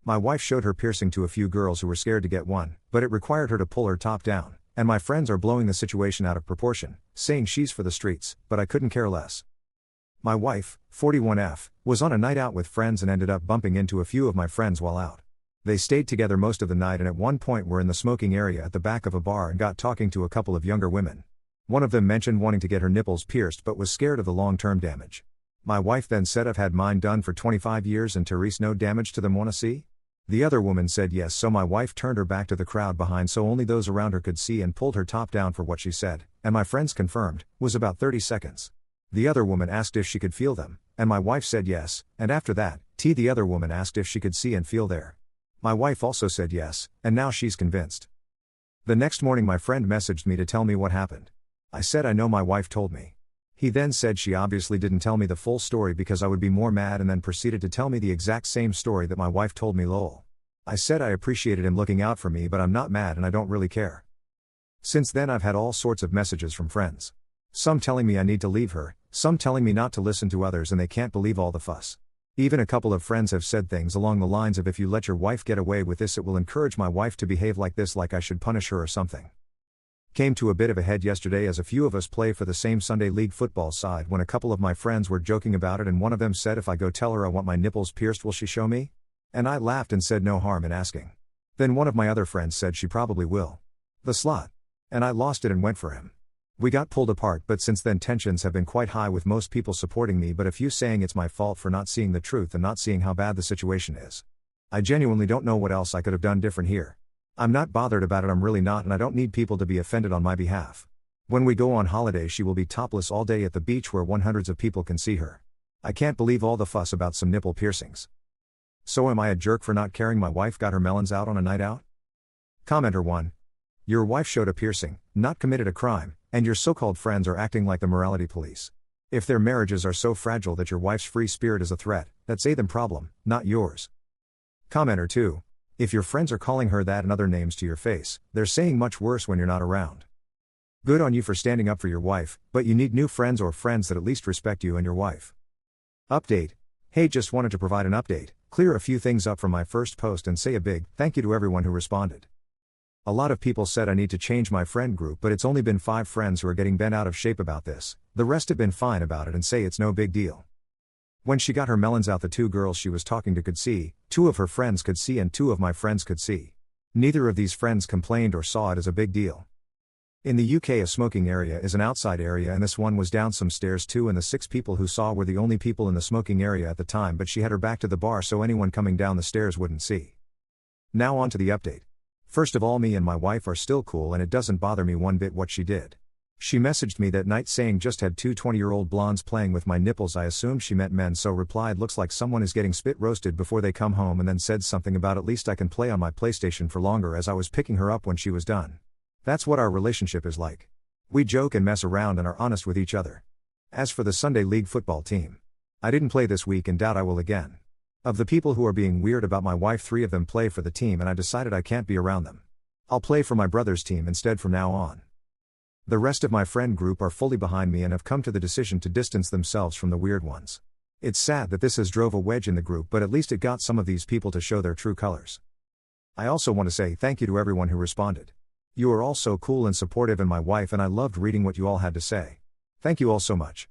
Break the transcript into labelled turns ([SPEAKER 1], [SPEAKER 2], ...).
[SPEAKER 1] My wife showed her piercing to a few girls who were scared to get one, but it required her to pull her top down, and my friends are blowing the situation out of proportion, saying she's for the streets, but I couldn't care less. My wife, 41F, was on a night out with friends and ended up bumping into a few of my friends while out. They stayed together most of the night and at one point were in the smoking area at the back of a bar and got talking to a couple of younger women. One of them mentioned wanting to get her nipples pierced but was scared of the long-term damage. My wife then said, I've had mine done for 25 years and Therese, no damage to them, wanna see? The other woman said yes, so my wife turned her back to the crowd behind so only those around her could see and pulled her top down for what she said, and my friends confirmed, was about 30 seconds. The other woman asked if she could feel them, and my wife said yes, and after that, the other woman asked if she could see and feel there. My wife also said yes, and now she's convinced. The next morning my friend messaged me to tell me what happened. I said I know, my wife told me. He then said she obviously didn't tell me the full story because I would be more mad, and then proceeded to tell me the exact same story that my wife told me, lol. I said I appreciated him looking out for me, but I'm not mad and I don't really care. Since then I've had all sorts of messages from friends. Some telling me I need to leave her, some telling me not to listen to others and they can't believe all the fuss. Even a couple of friends have said things along the lines of, if you let your wife get away with this, it will encourage my wife to behave like this, like I should punish her or something. Came to a bit of a head yesterday as a few of us play for the same Sunday league football side when a couple of my friends were joking about it and one of them said, if I go tell her I want my nipples pierced, will she show me? And I laughed and said no harm in asking. Then one of my other friends said she probably will. The slut. And I lost it and went for him. We got pulled apart, but since then tensions have been quite high with most people supporting me but a few saying it's my fault for not seeing the truth and not seeing how bad the situation is. I genuinely don't know what else I could have done different here. I'm not bothered about it, I'm really not, and I don't need people to be offended on my behalf. When we go on holiday she will be topless all day at the beach where hundreds of people can see her. I can't believe all the fuss about some nipple piercings. So am I a jerk for not caring my wife got her melons out on a night out? Commenter 1. Your wife showed a piercing, not committed a crime, and your so-called friends are acting like the morality police. If their marriages are so fragile that your wife's free spirit is a threat, that's a them problem, not yours. Commenter 2. If your friends are calling her that and other names to your face, they're saying much worse when you're not around. Good on you for standing up for your wife, but you need new friends or friends that at least respect you and your wife. Update. Hey, just wanted to provide an update, clear a few things up from my first post and say a big thank you to everyone who responded. A lot of people said I need to change my friend group, but it's only been 5 friends who are getting bent out of shape about this. The rest have been fine about it and say it's no big deal. When she got her melons out, the 2 girls she was talking to could see, 2 of her friends could see, and 2 of my friends could see. Neither of these friends complained or saw it as a big deal. In the UK, a smoking area is an outside area, and this one was down some stairs too, and the 6 people who saw were the only people in the smoking area at the time, but she had her back to the bar so anyone coming down the stairs wouldn't see. Now on to the update. First of all, me and my wife are still cool and it doesn't bother me one bit what she did. She messaged me that night saying just had 2 20-year-old blondes playing with my nipples. I assumed she meant men, so replied looks like someone is getting spit roasted before they come home, and then said something about at least I can play on my PlayStation for longer as I was picking her up when she was done. That's what our relationship is like. We joke and mess around and are honest with each other. As for the Sunday League football team, I didn't play this week and doubt I will again. Of the people who are being weird about my wife, 3 of them play for the team and I decided I can't be around them. I'll play for my brother's team instead from now on. The rest of my friend group are fully behind me and have come to the decision to distance themselves from the weird ones. It's sad that this has drove a wedge in the group, but at least it got some of these people to show their true colors. I also want to say thank you to everyone who responded. You are all so cool and supportive, and my wife and I loved reading what you all had to say. Thank you all so much.